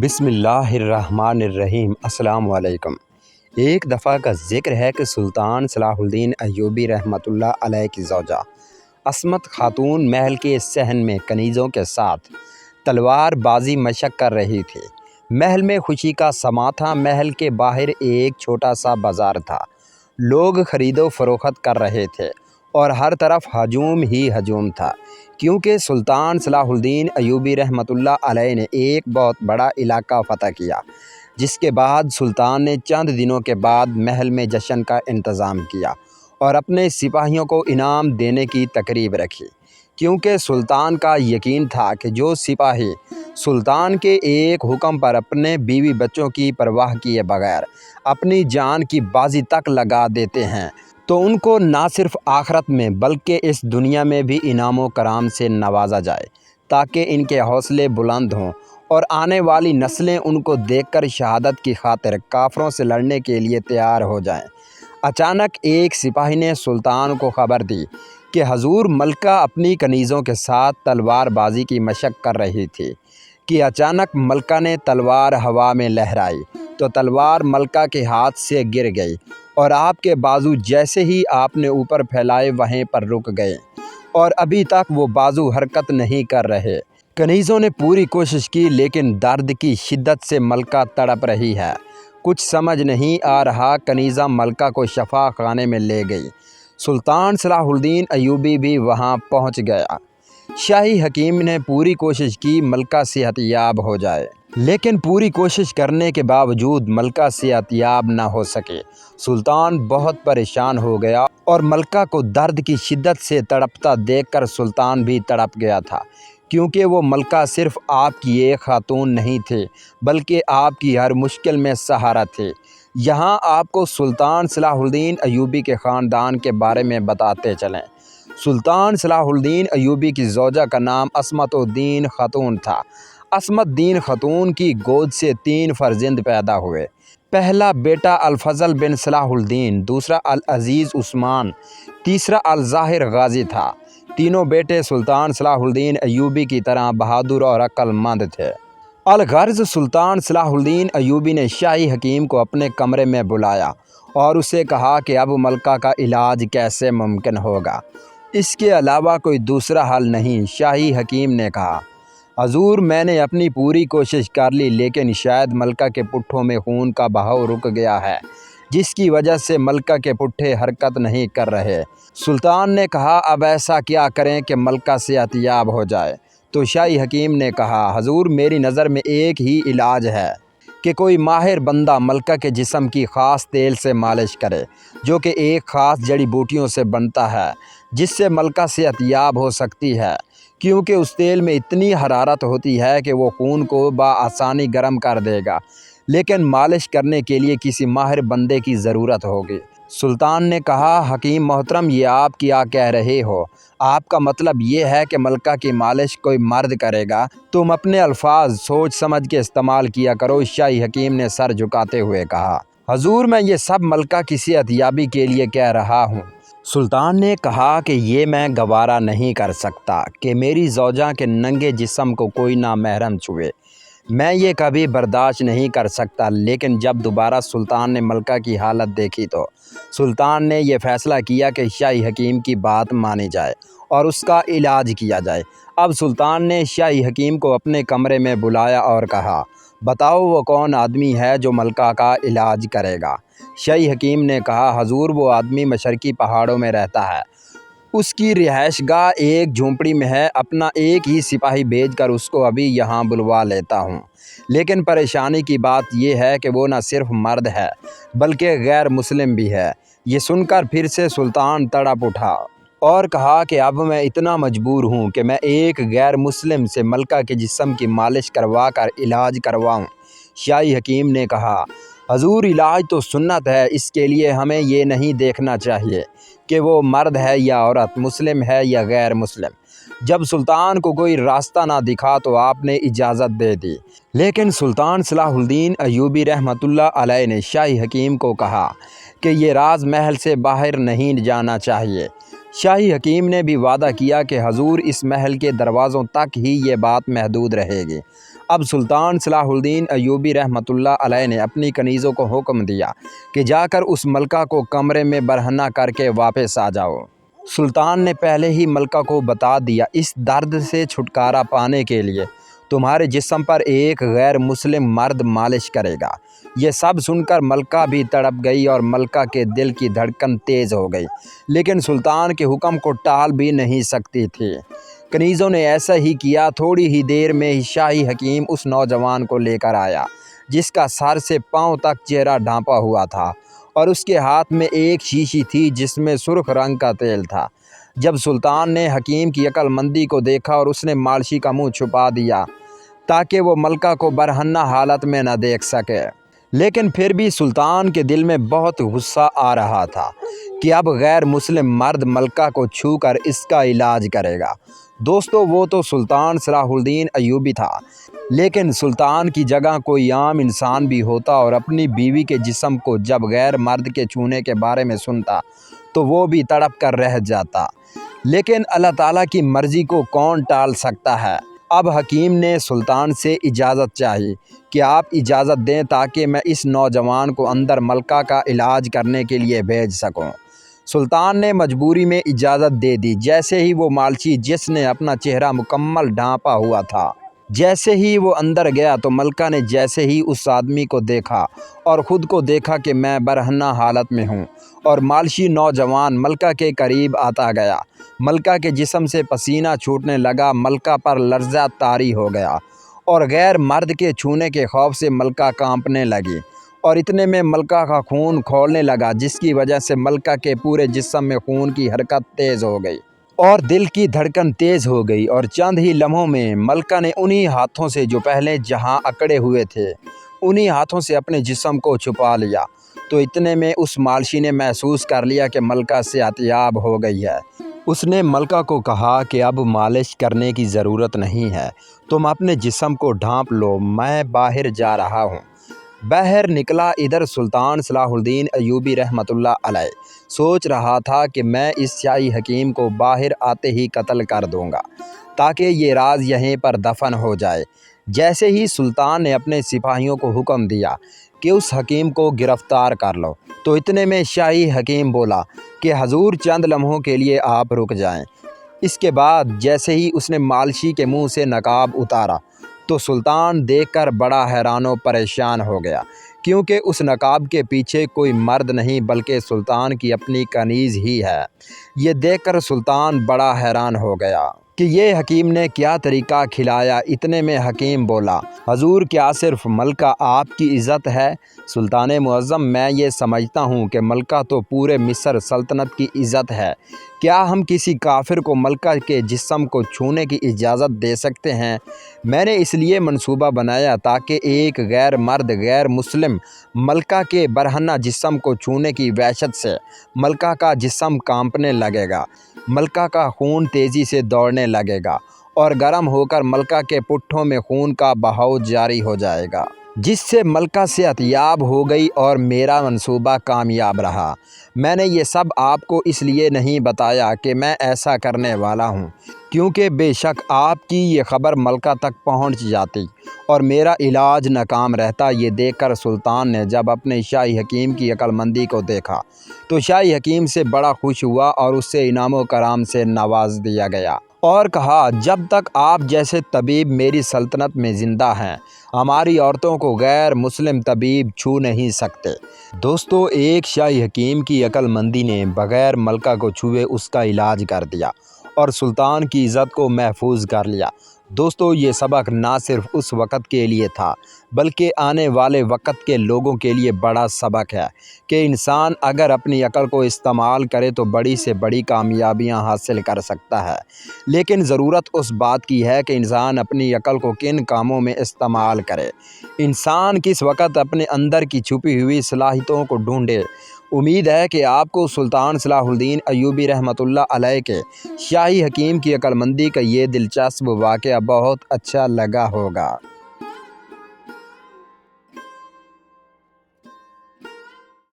بسم اللہ الرحمن الرحیم۔ السلام علیکم۔ ایک دفعہ کا ذکر ہے کہ سلطان صلاح الدین ایوبی رحمۃ اللہ علیہ کی زوجہ عصمت خاتون محل کے صحن میں کنیزوں کے ساتھ تلوار بازی مشق کر رہی تھی۔ محل میں خوشی کا سماں تھا۔ محل کے باہر ایک چھوٹا سا بازار تھا۔ لوگ خرید و فروخت کر رہے تھے اور ہر طرف ہجوم ہی ہجوم تھا، کیونکہ سلطان صلاح الدین ایوبی رحمۃ اللہ علیہ نے ایک بہت بڑا علاقہ فتح کیا، جس کے بعد سلطان نے چند دنوں کے بعد محل میں جشن کا انتظام کیا اور اپنے سپاہیوں کو انعام دینے کی تقریب رکھی، کیونکہ سلطان کا یقین تھا کہ جو سپاہی سلطان کے ایک حکم پر اپنے بیوی بچوں کی پرواہ کیے بغیر اپنی جان کی بازی تک لگا دیتے ہیں تو ان کو نہ صرف آخرت میں بلکہ اس دنیا میں بھی انعام و کرام سے نوازا جائے، تاکہ ان کے حوصلے بلند ہوں اور آنے والی نسلیں ان کو دیکھ کر شہادت کی خاطر کافروں سے لڑنے کے لیے تیار ہو جائیں۔ اچانک ایک سپاہی نے سلطان کو خبر دی کہ حضور ملکہ اپنی کنیزوں کے ساتھ تلوار بازی کی مشق کر رہی تھی کہ اچانک ملکہ نے تلوار ہوا میں لہرائی تو تلوار ملکہ کے ہاتھ سے گر گئی اور آپ کے بازو جیسے ہی آپ نے اوپر پھیلائے وہیں پر رک گئے اور ابھی تک وہ بازو حرکت نہیں کر رہے۔ کنیزوں نے پوری کوشش کی، لیکن درد کی شدت سے ملکہ تڑپ رہی ہے۔ کچھ سمجھ نہیں آ رہا۔ کنیزہ ملکہ کو شفا خانے میں لے گئی۔ سلطان صلاح الدین ایوبی بھی وہاں پہنچ گیا۔ شاہی حکیم نے پوری کوشش کی ملکہ صحت یاب ہو جائے، لیکن پوری کوشش کرنے کے باوجود ملکہ صحت یاب نہ ہو سکے۔ سلطان بہت پریشان ہو گیا اور ملکہ کو درد کی شدت سے تڑپتا دیکھ کر سلطان بھی تڑپ گیا تھا، کیونکہ وہ ملکہ صرف آپ کی ایک خاتون نہیں تھے بلکہ آپ کی ہر مشکل میں سہارا تھے۔ یہاں آپ کو سلطان صلاح الدین ایوبی کے خاندان کے بارے میں بتاتے چلیں۔ سلطان صلاح الدین ایوبی کی زوجہ کا نام عصمت الدین خاتون تھا۔ عصمت الدین خاتون کی گود سے 3 فرزند پیدا ہوئے۔ پہلا بیٹا الفضل بن صلاح الدین، دوسرا العزیز عثمان، تیسرا الظاہر غازی تھا۔ تینوں بیٹے سلطان صلاح الدین ایوبی کی طرح بہادر اور عقل مند تھے۔ الغرض سلطان صلاح الدین ایوبی نے شاہی حکیم کو اپنے کمرے میں بلایا اور اسے کہا کہ اب ملکہ کا علاج کیسے ممکن ہوگا، اس کے علاوہ کوئی دوسرا حل نہیں۔ شاہی حکیم نے کہا، حضور میں نے اپنی پوری کوشش کر لی، لیکن شاید ملکہ کے پٹھوں میں خون کا بہاؤ رک گیا ہے، جس کی وجہ سے ملکہ کے پٹھے حرکت نہیں کر رہے۔ سلطان نے کہا، اب ایسا کیا کریں کہ ملکہ صحت یاب ہو جائے؟ تو شاہی حکیم نے کہا، حضور میری نظر میں ایک ہی علاج ہے کہ کوئی ماہر بندہ ملکہ کے جسم کی خاص تیل سے مالش کرے، جو کہ ایک خاص جڑی بوٹیوں سے بنتا ہے، جس سے ملکہ صحت یاب ہو سکتی ہے، کیونکہ اس تیل میں اتنی حرارت ہوتی ہے کہ وہ خون کو بآسانی گرم کر دے گا، لیکن مالش کرنے کے لیے کسی ماہر بندے کی ضرورت ہوگی۔ سلطان نے کہا، حکیم محترم یہ آپ کیا کہہ رہے ہو؟ آپ کا مطلب یہ ہے کہ ملکہ کی مالش کوئی مرد کرے گا؟ تم اپنے الفاظ سوچ سمجھ کے استعمال کیا کرو۔ شاہی حکیم نے سر جھکاتے ہوئے کہا، حضور میں یہ سب ملکہ کی صحت یابی کے لیے کہہ رہا ہوں۔ سلطان نے کہا کہ یہ میں گوارا نہیں کر سکتا کہ میری زوجہ کے ننگے جسم کو کوئی نامحرم چھوئے، میں یہ کبھی برداشت نہیں کر سکتا۔ لیکن جب دوبارہ سلطان نے ملکہ کی حالت دیکھی تو سلطان نے یہ فیصلہ کیا کہ شاہی حکیم کی بات مانی جائے اور اس کا علاج کیا جائے۔ اب سلطان نے شاہی حکیم کو اپنے کمرے میں بلایا اور کہا، بتاؤ وہ کون آدمی ہے جو ملکہ کا علاج کرے گا؟ شاہی حکیم نے کہا، حضور وہ آدمی مشرقی پہاڑوں میں رہتا ہے، اس کی رہائش گاہ ایک جھونپڑی میں ہے۔ اپنا ایک ہی سپاہی بھیج کر اس کو ابھی یہاں بلوا لیتا ہوں، لیکن پریشانی کی بات یہ ہے کہ وہ نہ صرف مرد ہے بلکہ غیر مسلم بھی ہے۔ یہ سن کر پھر سے سلطان تڑپ اٹھا اور کہا کہ اب میں اتنا مجبور ہوں کہ میں ایک غیر مسلم سے ملکہ کے جسم کی مالش کروا کر علاج کرواؤں۔ شاہی حکیم نے کہا، حضور علاج تو سنت ہے، اس کے لیے ہمیں یہ نہیں دیکھنا چاہیے کہ وہ مرد ہے یا عورت، مسلم ہے یا غیر مسلم۔ جب سلطان کو کوئی راستہ نہ دکھا تو آپ نے اجازت دے دی، لیکن سلطان صلاح الدین ایوبی رحمۃ اللہ علیہ نے شاہی حکیم کو کہا کہ یہ راز محل سے باہر نہیں جانا چاہیے۔ شاہی حکیم نے بھی وعدہ کیا کہ حضور اس محل کے دروازوں تک ہی یہ بات محدود رہے گی۔ اب سلطان صلاح الدین ایوبی رحمۃ اللہ علیہ نے اپنی کنیزوں کو حکم دیا کہ جا کر اس ملکہ کو کمرے میں برہنہ کر کے واپس آ جاؤ۔ سلطان نے پہلے ہی ملکہ کو بتا دیا، اس درد سے چھٹکارا پانے کے لیے تمہارے جسم پر ایک غیر مسلم مرد مالش کرے گا۔ یہ سب سن کر ملکہ بھی تڑپ گئی اور ملکہ کے دل کی دھڑکن تیز ہو گئی، لیکن سلطان کے حکم کو ٹال بھی نہیں سکتی تھی۔ کنیزوں نے ایسا ہی کیا۔ تھوڑی ہی دیر میں ہی شاہی حکیم اس نوجوان کو لے کر آیا، جس کا سر سے پاؤں تک چہرہ ڈھانپا ہوا تھا اور اس کے ہاتھ میں ایک شیشی تھی جس میں سرخ رنگ کا تیل تھا۔ جب سلطان نے حکیم کی عقل مندی کو دیکھا اور اس نے مالشی کا منہ چھپا دیا تاکہ وہ ملکہ کو برہنہ حالت میں نہ دیکھ سکے، لیکن پھر بھی سلطان کے دل میں بہت غصہ آ رہا تھا کہ اب غیر مسلم مرد ملکہ کو چھو کر اس کا علاج کرے گا۔ دوستو، وہ تو سلطان صلاح الدین ایوبی تھا، لیکن سلطان کی جگہ کوئی عام انسان بھی ہوتا اور اپنی بیوی کے جسم کو جب غیر مرد کے چھونے کے بارے میں سنتا تو وہ بھی تڑپ کر رہ جاتا، لیکن اللہ تعالیٰ کی مرضی کو کون ٹال سکتا ہے۔ اب حکیم نے سلطان سے اجازت چاہی کہ آپ اجازت دیں تاکہ میں اس نوجوان کو اندر ملکہ کا علاج کرنے کے لیے بھیج سکوں۔ سلطان نے مجبوری میں اجازت دے دی۔ جیسے ہی وہ مالشی، جس نے اپنا چہرہ مکمل ڈھانپا ہوا تھا، جیسے ہی وہ اندر گیا تو ملکہ نے جیسے ہی اس آدمی کو دیکھا اور خود کو دیکھا کہ میں برہنہ حالت میں ہوں، اور مالشی نوجوان ملکہ کے قریب آتا گیا۔ ملکہ کے جسم سے پسینہ چھوٹنے لگا، ملکہ پر لرزہ طاری ہو گیا اور غیر مرد کے چھونے کے خوف سے ملکہ کانپنے لگی، اور اتنے میں ملکہ کا خون کھولنے لگا، جس کی وجہ سے ملکہ کے پورے جسم میں خون کی حرکت تیز ہو گئی اور دل کی دھڑکن تیز ہو گئی، اور چند ہی لمحوں میں ملکہ نے انہی ہاتھوں سے جو پہلے جہاں اکڑے ہوئے تھے، انہی ہاتھوں سے اپنے جسم کو چھپا لیا۔ تو اتنے میں اس مالشی نے محسوس کر لیا کہ ملکہ صحتیاب ہو گئی ہے۔ اس نے ملکہ کو کہا کہ اب مالش کرنے کی ضرورت نہیں ہے، تم اپنے جسم کو ڈھانپ لو، میں باہر جا رہا ہوں۔ باہر نکلا۔ ادھر سلطان صلاح الدین ایوبی رحمۃ اللہ علیہ سوچ رہا تھا کہ میں اس شاہی حکیم کو باہر آتے ہی قتل کر دوں گا تاکہ یہ راز یہیں پر دفن ہو جائے۔ جیسے ہی سلطان نے اپنے سپاہیوں کو حکم دیا کہ اس حکیم کو گرفتار کر لو، تو اتنے میں شاہی حکیم بولا کہ حضور چند لمحوں کے لیے آپ رک جائیں۔ اس کے بعد جیسے ہی اس نے مالشی کے منہ سے نقاب اتارا تو سلطان دیکھ کر بڑا حیران و پریشان ہو گیا، کیونکہ اس نقاب کے پیچھے کوئی مرد نہیں بلکہ سلطان کی اپنی کنیز ہی ہے۔ یہ دیکھ کر سلطان بڑا حیران ہو گیا کہ یہ حکیم نے کیا طریقہ کھلایا۔ اتنے میں حکیم بولا، حضور کیا صرف ملکہ آپ کی عزت ہے؟ سلطان معظم، میں یہ سمجھتا ہوں کہ ملکہ تو پورے مصر سلطنت کی عزت ہے۔ کیا ہم کسی کافر کو ملکہ کے جسم کو چھونے کی اجازت دے سکتے ہیں؟ میں نے اس لیے منصوبہ بنایا تاکہ ایک غیر مرد غیر مسلم ملکہ کے برہنہ جسم کو چھونے کی وحشت سے ملکہ کا جسم کانپنے لگے گا، ملکہ کا خون تیزی سے دوڑنے لگے گا اور گرم ہو کر ملکہ کے پٹھوں میں خون کا بہاؤ جاری ہو جائے گا، جس سے ملکہ صحتیاب ہو گئی اور میرا منصوبہ کامیاب رہا۔ میں نے یہ سب آپ کو اس لیے نہیں بتایا کہ میں ایسا کرنے والا ہوں، کیونکہ بے شک آپ کی یہ خبر ملکہ تک پہنچ جاتی اور میرا علاج ناکام رہتا۔ یہ دیکھ کر سلطان نے جب اپنے شاہی حکیم کی عقل مندی کو دیکھا تو شاہی حکیم سے بڑا خوش ہوا اور اس سے انعام و کرام سے نواز دیا گیا، اور کہا، جب تک آپ جیسے طبیب میری سلطنت میں زندہ ہیں، ہماری عورتوں کو غیر مسلم طبیب چھو نہیں سکتے۔ دوستو، ایک شاہی حکیم کی عقل مندی نے بغیر ملکہ کو چھوئے اس کا علاج کر دیا اور سلطان کی عزت کو محفوظ کر لیا۔ دوستو، یہ سبق نہ صرف اس وقت کے لیے تھا بلکہ آنے والے وقت کے لوگوں کے لیے بڑا سبق ہے کہ انسان اگر اپنی عقل کو استعمال کرے تو بڑی سے بڑی کامیابیاں حاصل کر سکتا ہے، لیکن ضرورت اس بات کی ہے کہ انسان اپنی عقل کو کن کاموں میں استعمال کرے۔ انسان کس وقت اپنے اندر کی چھپی ہوئی صلاحیتوں کو ڈھونڈے۔ امید ہے کہ آپ کو سلطان صلاح الدین ایوبی رحمۃ اللہ علیہ کے شاہی حکیم کی عقل مندی کا یہ دلچسپ واقعہ بہت اچھا لگا ہوگا۔